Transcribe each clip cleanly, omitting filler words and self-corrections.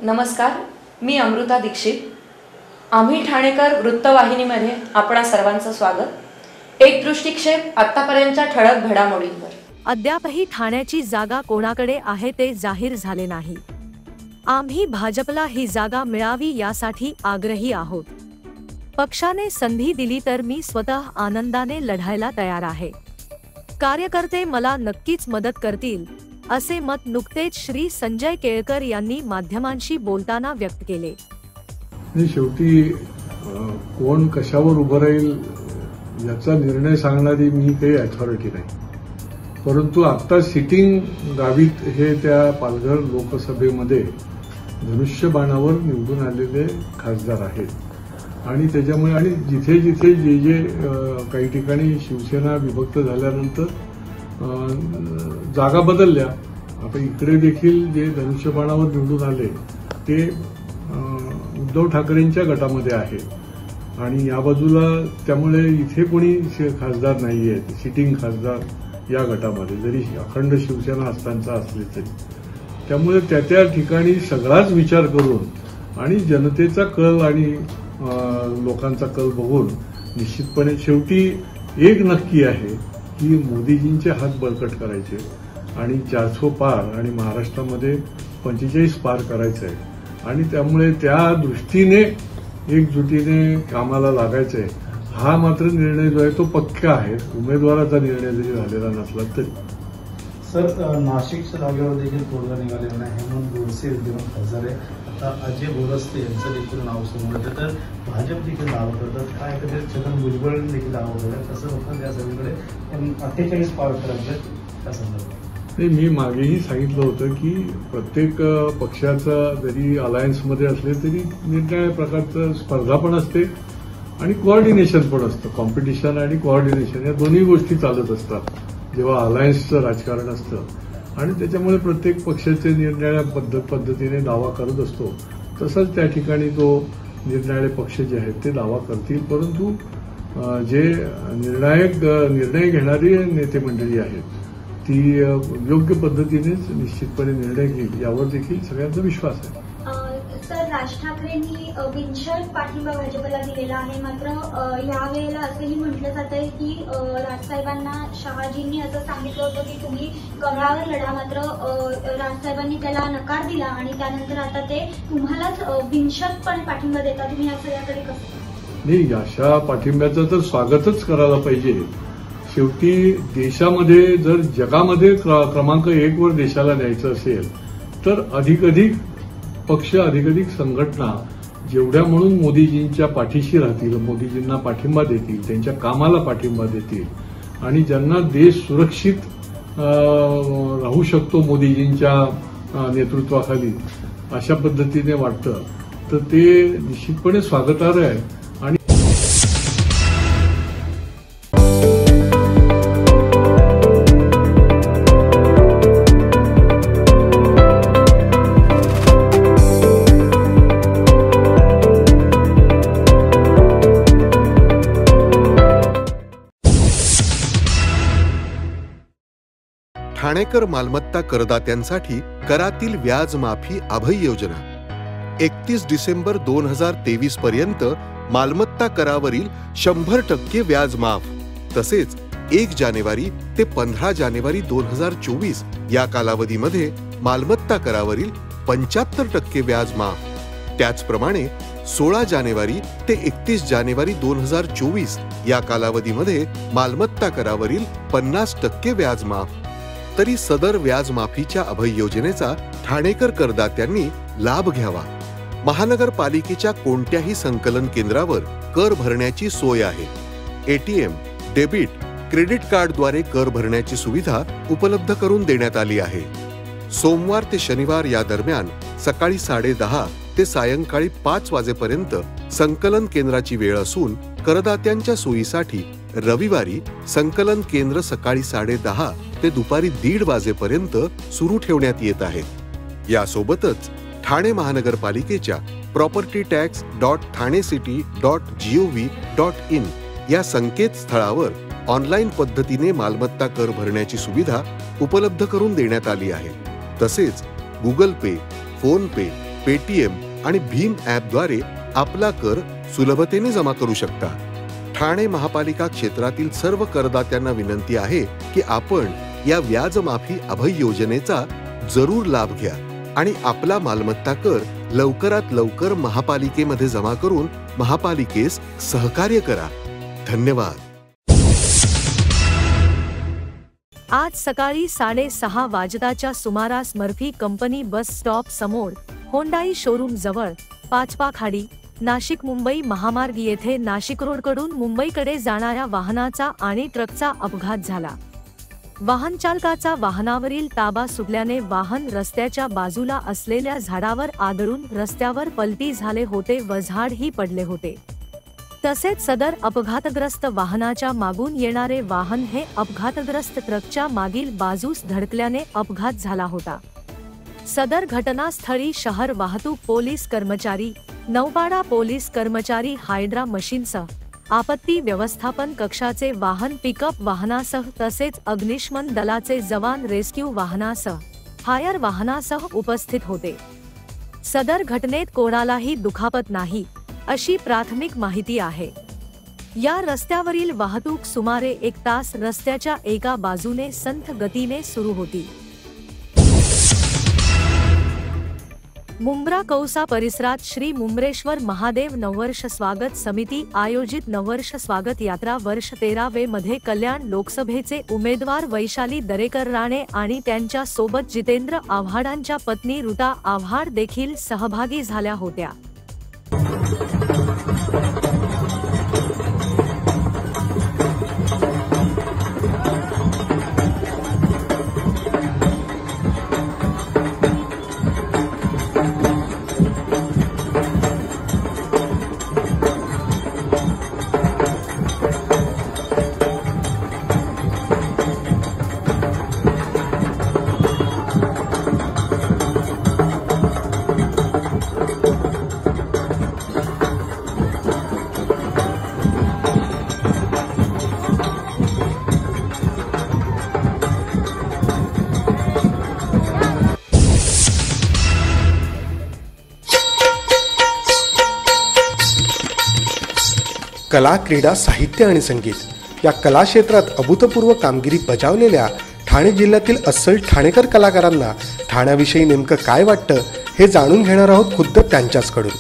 नमस्कार, मी अमृता दीक्षित. आम्ही ठाणेकर वृत्तवाहिनीमध्ये आपणा सर्वांचं स्वागत. एक दृष्टिक्षेप आतापर्यंतच्या ठळक घडामोडींवर. अद्यापही ठाण्याची जागा कोणाकडे आहे ते जाहीर झाले नाही. आम्ही भाजपला ही जागा मिळावी यासाठी आग्रही आहोत. पक्षाने संधी दिली तर मी स्वतः आनंदाने लढायला तयार आहे. कार्यकर्ते मला नक्कीच मदत करतील, असे मत नुकतेच श्री संजय केळकर यांनी माध्यमांशी बोलताना व्यक्त केले. शेवटी कोण कशावर उभं राहील याचा निर्णय सांगणारी मी काही अथॉरिटी नाही. परंतु आता सिटिंग गावित हे त्या पालघर लोकसभेमध्ये धनुष्यबाणावर निवडून आलेले खासदार आहेत आणि त्याच्यामुळे आणि जिथे जिथे जे जे काही ठिकाणी शिवसेना विभक्त झाल्यानंतर जागा बदलल्या. आता इकडे देखील जे धनुष्यबाणावर निवडून आले ते उद्धव ठाकरेंच्या गटामध्ये आहे आणि या बाजूला त्यामुळे इथे कोणी खासदार नाही आहेत, सिटिंग खासदार या गटामध्ये जरी अखंड शिवसेना असताना असले तरी. त्यामुळे त्या त्या ठिकाणी सगळाच विचार करून आणि जनतेचा कल आणि लोकांचा कल बघून निश्चितपणे शेवटी एक नक्की आहे की मोदीजींचे हात बळकट करायचे आणि 400 पार आणि महाराष्ट्रामध्ये 45 पार करायचं आहे आणि त्यामुळे त्या दृष्टीने एकजुटीने कामाला लागायचं आहे. हा मात्र निर्णय जो आहे तो पक्का आहे, उमेदवाराचा निर्णय जरी झालेला नसला तरी. सर, नाशिकच्या जागेवर देखील तोडगा निघालेला नाही. हेमंत गोडसे विद्यमान खासदार आहे. आता अजय बोरस्ते यांचं देखील नाव समोर येतं, तर भाजप देखील दावा करतात. काय एकंदरीत छगन भुजबळ देखील दावा करतात. कसं होतं त्या सगळीकडे 48 पार करायचे त्या संदर्भात? नाही, मी मागेही सांगितलं होतं की प्रत्येक पक्षाचा जरी अलायन्समध्ये असले तरी निरनिराळ्या प्रकारचं स्पर्धा पण असते आणि कोऑर्डिनेशन पण असतं. कॉम्पिटिशन आणि कोऑर्डिनेशन या दोन्ही गोष्टी चालत असतात जेव्हा अलायन्सचं राजकारण असतं आणि त्याच्यामुळे प्रत्येक पक्षाचे निरनिराळ्या पद्धतीने दावा करत असतो. तसंच त्या ठिकाणी तो निरनिराळे पक्ष जे आहेत ते दावा करतील. परंतु जे निर्णय घेणारी नेते मंडळी आहेत ती योग्य पद्धतीनेच निश्चितपणे निर्णय घेईल यावर देखील सगळ्यांचा विश्वास आहे. सर, राज ठाकरेंनी बिनशर्त पाठिंबा भाजपला दिलेला आहे. मात्र यावेळेला असंही म्हटलं जात आहे की राजसाहेबांना शहाजींनी असं सांगितलं होतं की तुम्ही कमळावर लढा, मात्र राजसाहेबांनी त्याला नकार दिला आणि त्यानंतर आता ते तुम्हालाच बिनशर्तपणे पाठिंबा देतात. तुम्ही या सगळ्याकडे कसं? नाही, अशा पाठिंब्याचं तर स्वागतच करायला पाहिजे. शेवटी देशामध्ये जर जगामध्ये क्रमांक 1 वर देशाला न्यायचं असेल तर अधिकाधिक पक्ष, अधिकाधिक संघटना जेवढ्या म्हणून मोदीजींच्या पाठीशी राहतील, मोदीजींना पाठिंबा देतील, त्यांच्या कामाला पाठिंबा देतील आणि ज्यांना देश सुरक्षित राहू शकतो मोदीजींच्या नेतृत्वाखाली अशा पद्धतीने वाटतं तर ते निश्चितपणे स्वागतार्ह आहे. आणि ठाणेकर मालमत्ता करदात्यांसाठी करातील व्याज माफी अभय योजना 31 डिसेंबर 2023 पर्यंत मालमत्ता करावरील 100% व्याज माफ. तसेच 1 जानेवारी ते 15 जानेवारी 2024 या कालावधीमध्ये मालमत्ता करावरील 75% व्याज माफ. त्याचप्रमाणे 16 जानेवारी ते 31 जानेवारी 2024 या कालावधीमध्ये मालमत्ता करावरील 50% व्याज माफ. तरी सदर व्याज माफीच्या अभय योजनेचा ठाणेकर करदात्यांनी लाभ घ्यावा. महानगरपालिकेच्या कोणत्याही संकलन केंद्रावर कर भरण्याची सोय आहे. एटीएम, डेबिट, क्रेडिट कार्डद्वारे कर भरण्याची सुविधा उपलब्ध करून देण्यात आली आहे. सोमवार ते शनिवार या दरम्यान सकाळी 10:30 ते सायंकाळी 5 वाजेपर्यंत संकलन केंद्राची वेळ असून करदात्यांच्या सोयीसाठी रविवारी संकलन केंद्र सकाळी 10:30 ते दुपारी 1:30 वाजेपर्यंत सुरू ठेवण्यात येत आहेत. यासोबतच ठाणे महानगरपालिकेच्या propertytax.thanecity.gov.in या संकेतस्थळावर ऑनलाईन पद्धतीने मालमत्ता कर भरण्याची सुविधा उपलब्ध करून देण्यात आली आहे. तसेच गुगल पे, फोन पे, पेटीएम आणि भीम ॲपद्वारे आपला कर सुलभतेने जमा करू शकता. ठाणे महापालिका क्षेत्रातील सर्व करदात्यांना विनंती आहे की आपण या व्याज माफी अभय योजनेचा जरूर लाभ घ्या आणि आपला मालमत्ता कर लवकरात लवकर महापालिकेमध्ये जमा करून महापालिकेस सहकार्य करा. धन्यवाद. आज सकाळी 6:30 वाजताच्या सुमारास मर्फी कंपनी बस स्टॉप समोर होंडाई शोरूम जवळ पाचपाखाडी नाशिक मुंबई महामार्ग येथे नाशिक रोडकडून मुंबईकडे जाणाऱ्या वाहनाचा आणि ट्रकचा अपघात झाला. वाहन चालकाचा वाहनावरील ताबा सुटल्याने वाहन रस्त्याच्या बाजूला असलेल्या झाडावर आदळून रस्त्यावर पलटी झाले होते व झाडही पडले होते. तसेच सदर अपघातग्रस्त वाहनाच्या मागून येणारे वाहन हे अपघातग्रस्त ट्रकच्या मागील बाजूस धडकल्याने अपघात झाला होता. सदर घटनास्थळी शहर वाहतूक पोलीस कर्मचारी, नौपाडा पोलीस कर्मचारी, हायड्रा मशीनसह आपत्ती व्यवस्थापन कक्षाचे वाहन, पिकअप वाहनासह तसेच अग्निशमन दलाचे जवान रेस्क्यू वाहनासह फायर वाहनासह उपस्थित होते. सदर घटनेत कोणालाही दुखापत नाही अशी प्राथमिक माहिती आहे. या रस्त्यावरील वाहतूक सुमारे 1 तास रस्त्याच्या एका बाजूने संथ गतीने सुरू होती. मुंब्रा कौसा परिसरात श्री मुंब्रेश्वर महादेव नववर्ष स्वागत समिती आयोजित नववर्ष स्वागत यात्रा वर्ष 13वे मध्ये कल्याण लोकसभेचे उमेदवार वैशाली दरेकर राणे आणि त्यांच्या सोबत जितेंद्र आव्हाडांच्या पत्नी ऋता आव्हाड देखील सहभागी झाल्या होत्या. कला, क्रीडा, साहित्य आणि संगीत या कला क्षेत्रात अभूतपूर्व कामगिरी बजावलेल्या ठाणे जिल्ह्यातील अस्सल ठाणेकर कलाकारांना ठाण्याविषयी नेमकं काय वाटतं हे जाणून घेणार आहोत खुद्द त्यांच्याचकडून.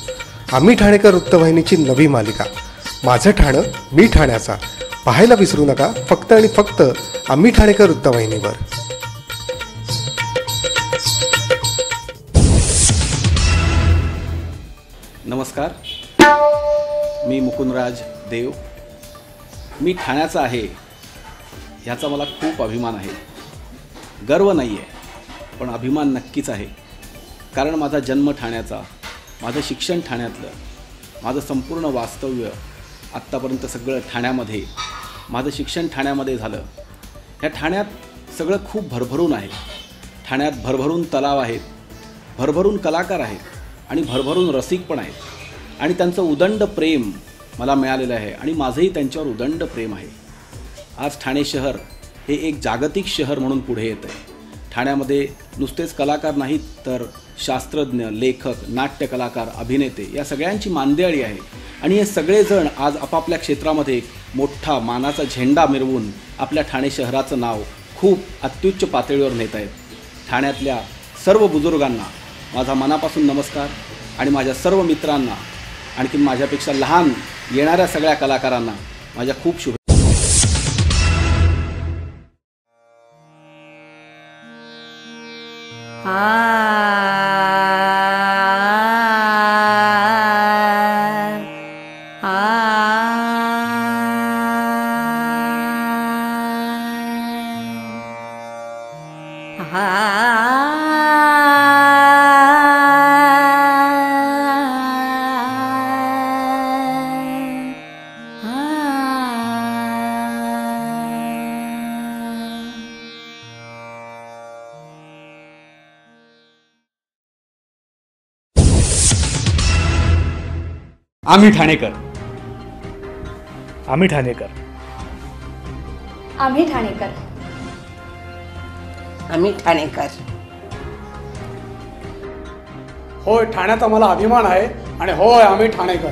आम्ही ठाणेकर वृत्तवाहिनीची नवी मालिका माझं ठाणं मी ठाण्याचा पाहायला विसरू नका, फक्त आणि फक्त आम्ही ठाणेकर वृत्तवाहिनीवर. नमस्कार, मी मुकुंदराज देव. मी ठाण्याचा आहे ह्याचा मला खूप अभिमान आहे. गर्व नाही आहे पण अभिमान नक्कीच आहे. कारण माझा जन्म ठाण्याचा, माझं शिक्षण ठाण्यातलं, माझं संपूर्ण वास्तव्य आत्तापर्यंत सगळं ठाण्यामध्ये, माझं शिक्षण ठाण्यामध्ये झालं. ह्या ठाण्यात सगळं खूप भरभरून आहे. ठाण्यात भरभरून तलाव आहेत, भरभरून कलाकार आहेत आणि भरभरून रसिक पण आहेत आणि त्यांचं उदंड प्रेम मला मिळालेलं आहे आणि माझंही त्यांच्यावर उदंड प्रेम आहे. आज ठाणे शहर हे एक जागतिक शहर म्हणून पुढे येतं आहे. ठाण्यामध्ये नुसतेच कलाकार नाहीत तर शास्त्रज्ञ, लेखक, नाट्य कलाकार, अभिनेते या सगळ्यांची मांदियाळी आहे आणि हे सगळेजण आज आपापल्या क्षेत्रामध्ये मोठा मानाचा झेंडा मिरवून आपल्या ठाणे शहराचं नाव खूप अत्युच्च पातळीवर नेत आहेत. ठाण्यातल्या सर्व बुजुर्गांना माझा मनापासून नमस्कार आणि माझ्या सर्व मित्रांना, आणखी माझ्यापेक्षा लहान येणाऱ्या सगळ्या कलाकारांना माझ्या खूप शुभेच्छा. आम्ही ठाणेकर, आम्ही ठाणेकर, आम्ही ठाणेकर, आम्ही ठाणेकर, होय ठाण्याचा मला अभिमान आहे आणि होय आम्ही ठाणेकर.